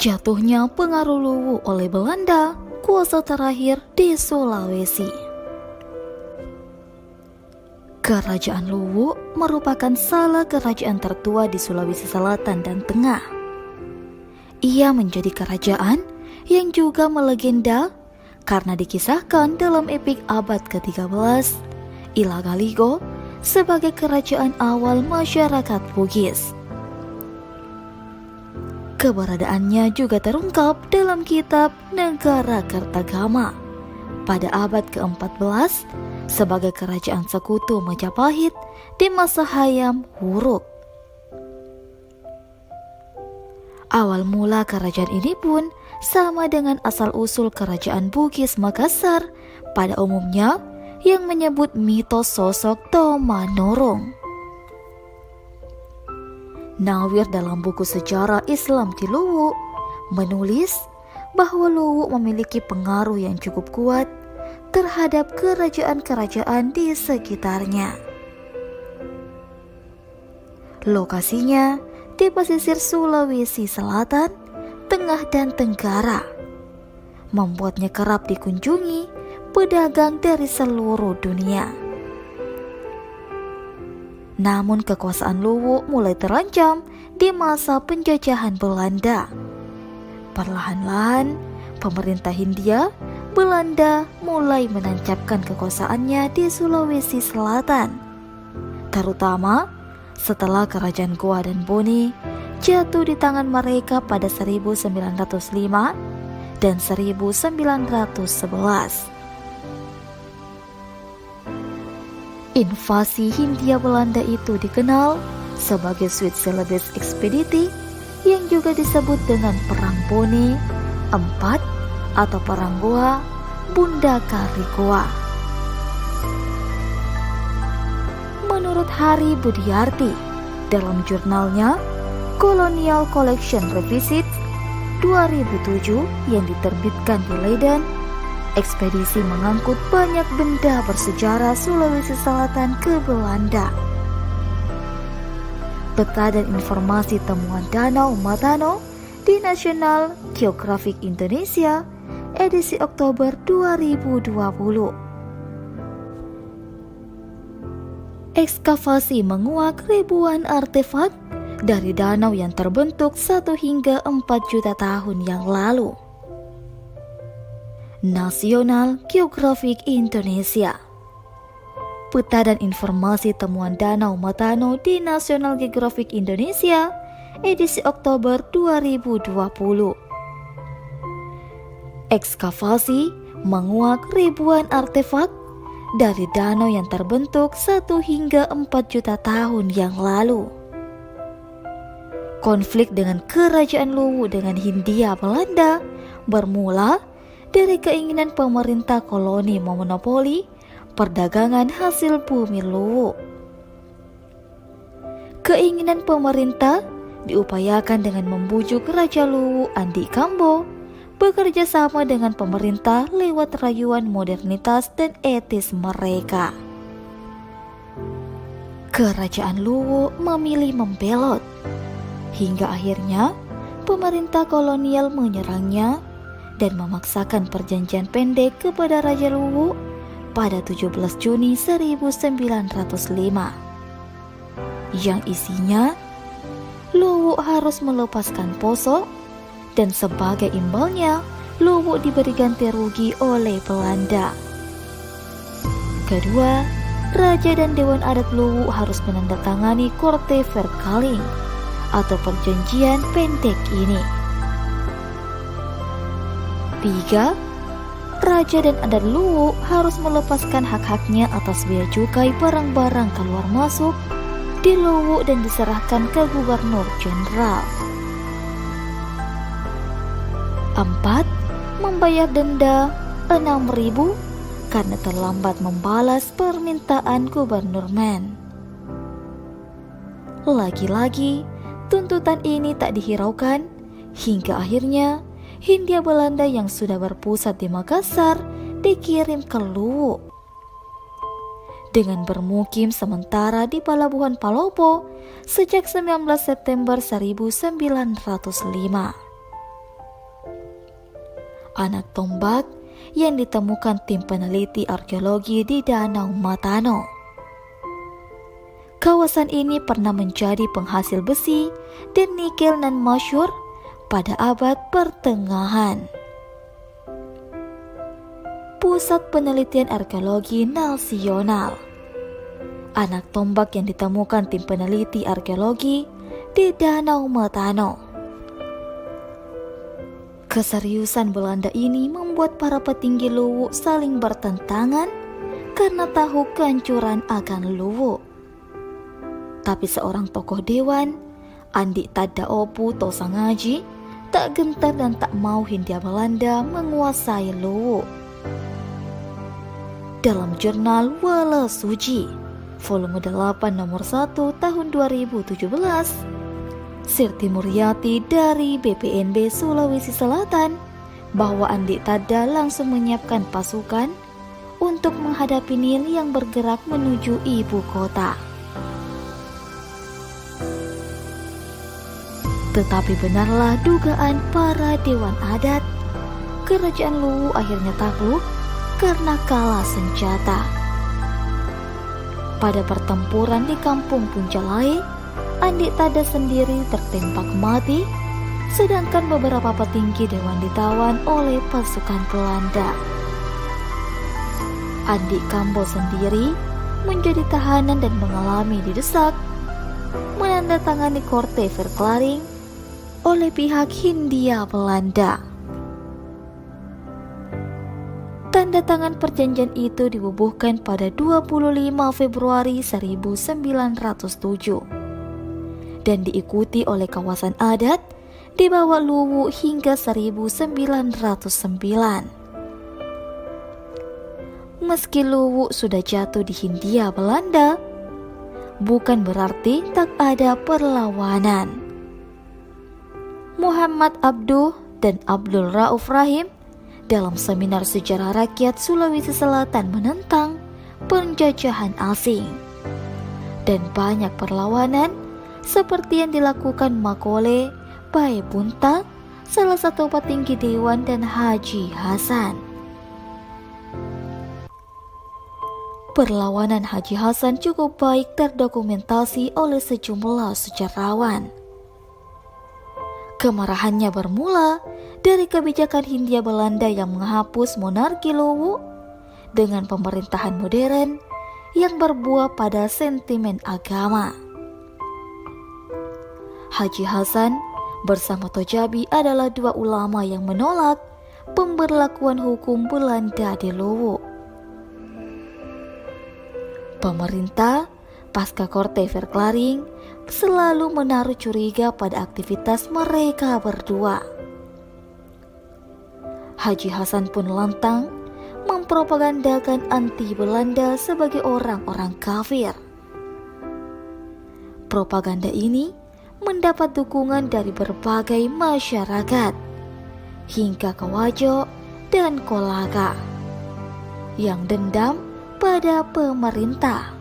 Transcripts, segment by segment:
Jatuhnya pengaruh Luwu oleh Belanda, kuasa terakhir di Sulawesi. Kerajaan Luwu merupakan salah kerajaan tertua di Sulawesi Selatan dan Tengah. Ia menjadi kerajaan yang juga melegenda karena dikisahkan dalam epik abad ke-13, Ilagaligo, sebagai kerajaan awal masyarakat Bugis. Keberadaannya juga terungkap dalam kitab Negara Kertagama pada abad ke-14 sebagai kerajaan sekutu Majapahit di masa Hayam Wuruk. Awal mula kerajaan ini pun sama dengan asal-usul kerajaan Bugis Makassar pada umumnya yang menyebut mitos sosok Tomanorong. Nawir dalam buku sejarah Islam di Luwu menulis bahwa Luwu memiliki pengaruh yang cukup kuat terhadap kerajaan-kerajaan di sekitarnya. Lokasinya di pesisir Sulawesi Selatan, Tengah dan Tenggara, membuatnya kerap dikunjungi pedagang dari seluruh dunia. Namun kekuasaan Luwu mulai terancam di masa penjajahan Belanda. Perlahan-lahan, pemerintah Hindia Belanda mulai menancapkan kekuasaannya di Sulawesi Selatan, terutama setelah kerajaan Goa dan Bone jatuh di tangan mereka pada 1905 dan 1911. Invasi Hindia Belanda itu dikenal sebagai Sweet Celebes Expeditie yang juga disebut dengan Perang Bone 4 atau Perang Goa Bunda Kari Goa. Menurut Hari Budiarti dalam jurnalnya Colonial Collection Revisit 2007 yang diterbitkan di Leiden, ekspedisi mengangkut banyak benda bersejarah Sulawesi Selatan ke Belanda. Peta dan informasi temuan Danau Matano di National Geographic Indonesia edisi Oktober 2020. Ekskavasi menguak ribuan artefak dari danau yang terbentuk 1 hingga 4 juta tahun yang lalu. National Geographic Indonesia. Peta dan informasi temuan Danau Matano di National Geographic Indonesia edisi Oktober 2020. Ekskavasi menguak ribuan artefak dari danau yang terbentuk 1 hingga 4 juta tahun yang lalu. Konflik dengan kerajaan Luwu dengan Hindia Belanda bermula dari keinginan pemerintah koloni memonopoli perdagangan hasil bumi Luwu. Keinginan pemerintah diupayakan dengan membujuk Raja Luwu Andi Kambo bekerja sama dengan pemerintah lewat rayuan modernitas dan etis mereka. Kerajaan Luwu memilih membelot, hingga akhirnya pemerintah kolonial menyerangnya dan memaksakan perjanjian pendek kepada Raja Luwu pada 17 Juni 1905 yang isinya Luwu harus melepaskan Poso dan sebagai imbalnya Luwu diberi ganti rugi oleh Belanda. Kedua, Raja dan Dewan Adat Luwu harus menandatangani Korte Verkaling atau perjanjian pendek ini. 3. Raja dan adat Luwu harus melepaskan hak-haknya atas bea cukai barang-barang keluar masuk di Luwu dan diserahkan ke Gubernur Jenderal. 4. Membayar denda 6.000 karena terlambat membalas permintaan Gubernur Men. Lagi-lagi, tuntutan ini tak dihiraukan hingga akhirnya Hindia Belanda yang sudah berpusat di Makassar dikirim ke Luwu. Dengan bermukim sementara di Pelabuhan Palopo sejak 19 September 1905. anak tombak yang ditemukan tim peneliti arkeologi di Danau Matano. Kawasan ini pernah menjadi penghasil besi dan nikel nan masyhur pada abad pertengahan. Pusat Penelitian Arkeologi Nasional, anak tombak yang ditemukan tim peneliti arkeologi di Danau Matano. Keseriusan Belanda ini membuat para petinggi Luwu saling bertentangan karena tahu kehancuran akan Luwu. Tapi seorang tokoh dewan, Andi Tadaopu Tosangaji, tak gentar dan tak mau Hindia Belanda menguasai Luwu. Dalam jurnal Wala Suji, volume 8 nomor 1 tahun 2017, Sirti Muryati dari BPNB Sulawesi Selatan bahwa Andi Tada langsung menyiapkan pasukan untuk menghadapi Nil yang bergerak menuju ibu kota. Tetapi benarlah dugaan para dewan adat, kerajaan Luwu akhirnya takluk karena kalah senjata. Pada pertempuran di kampung Puncalai, Andi Tada sendiri tertembak mati, sedangkan beberapa petinggi dewan ditawan oleh pasukan Belanda. Andi Kambo sendiri menjadi tahanan dan mengalami didesak menandatangani Korte Verklaring oleh pihak Hindia Belanda. Tanda tangan perjanjian itu dibubuhkan pada 25 Februari 1907 dan diikuti oleh kawasan adat di bawah Luwu hingga 1909. Meski Luwu sudah jatuh di Hindia Belanda, bukan berarti tak ada perlawanan. Muhammad Abduh dan Abdul Rauf Rahim dalam seminar sejarah rakyat Sulawesi Selatan menentang penjajahan asing. Dan banyak perlawanan seperti yang dilakukan Makole, Bae Bunta, salah satu petinggi dewan, dan Haji Hasan. Perlawanan Haji Hasan cukup baik terdokumentasi oleh sejumlah sejarawan. Kemarahannya bermula dari kebijakan Hindia Belanda yang menghapus monarki Luwu dengan pemerintahan modern yang berbuah pada sentimen agama. Haji Hasan bersama Tojabi adalah dua ulama yang menolak pemberlakuan hukum Belanda di Luwu. Pemerintah pasca Korte Verklaring selalu menaruh curiga pada aktivitas mereka berdua. Haji Hasan pun lantang mempropagandakan anti Belanda sebagai orang-orang kafir. Propaganda ini mendapat dukungan dari berbagai masyarakat hingga ke Wajo dan Kolaka yang dendam pada pemerintah.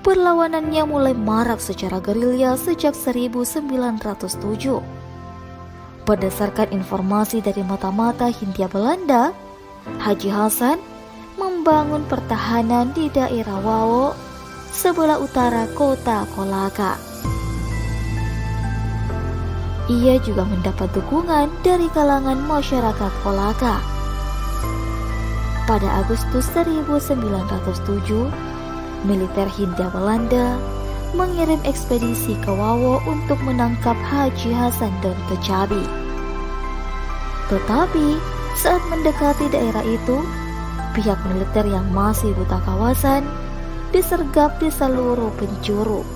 Perlawanannya mulai marak secara gerilya sejak 1907. Berdasarkan informasi dari mata-mata Hindia Belanda, Haji Hasan membangun pertahanan di daerah Wawo, sebelah utara kota Kolaka. Ia juga mendapat dukungan dari kalangan masyarakat Kolaka. Pada Agustus 1907, militer Hindia Belanda mengirim ekspedisi ke Wawo untuk menangkap Haji Hasan dan Tojabi. Tetapi saat mendekati daerah itu, pihak militer yang masih buta kawasan disergap di seluruh penjuru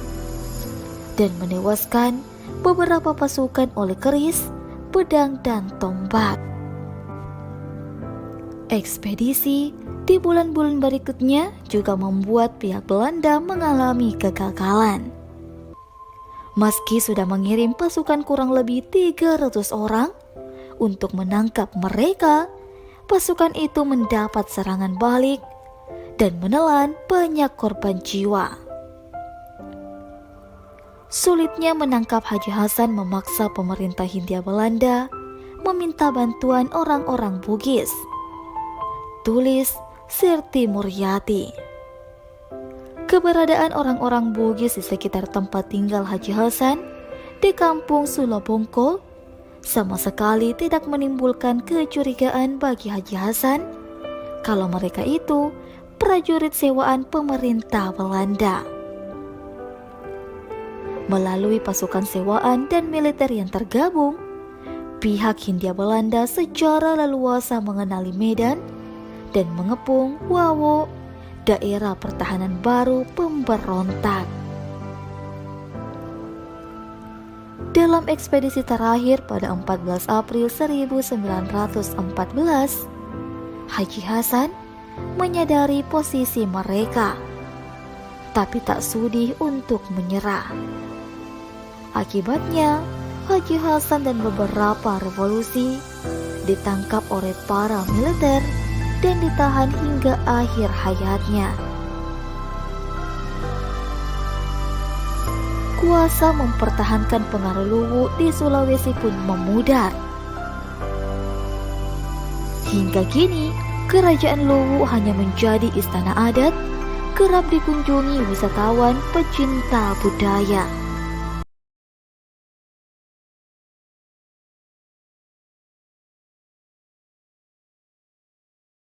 dan menewaskan beberapa pasukan oleh keris, pedang, dan tombak. Ekspedisi di bulan-bulan berikutnya juga membuat pihak Belanda mengalami kegagalan. Meski sudah mengirim pasukan kurang lebih 300 orang untuk menangkap mereka, pasukan itu mendapat serangan balik dan menelan banyak korban jiwa. Sulitnya menangkap Haji Hasan memaksa pemerintah Hindia Belanda meminta bantuan orang-orang Bugis. Tulis Sirti Muryati. Keberadaan orang-orang Bugis di sekitar tempat tinggal Haji Hasan di kampung Sulobongkol sama sekali tidak menimbulkan kecurigaan bagi Haji Hasan kalau mereka itu prajurit sewaan pemerintah Belanda. Melalui pasukan sewaan dan militer yang tergabung, pihak Hindia Belanda secara leluasa mengenali Medan dan mengepung Wawo, daerah pertahanan baru pemberontak. Dalam ekspedisi terakhir pada 14 April 1914, Haji Hasan menyadari posisi mereka, tapi tak sudi untuk menyerah. Akibatnya, Haji Hasan dan beberapa revolusi ditangkap oleh para militer dan ditahan hingga akhir hayatnya. Kuasa mempertahankan pengaruh Luwu di Sulawesi pun memudar. Hingga kini, kerajaan Luwu hanya menjadi istana adat, kerap dikunjungi wisatawan pecinta budaya.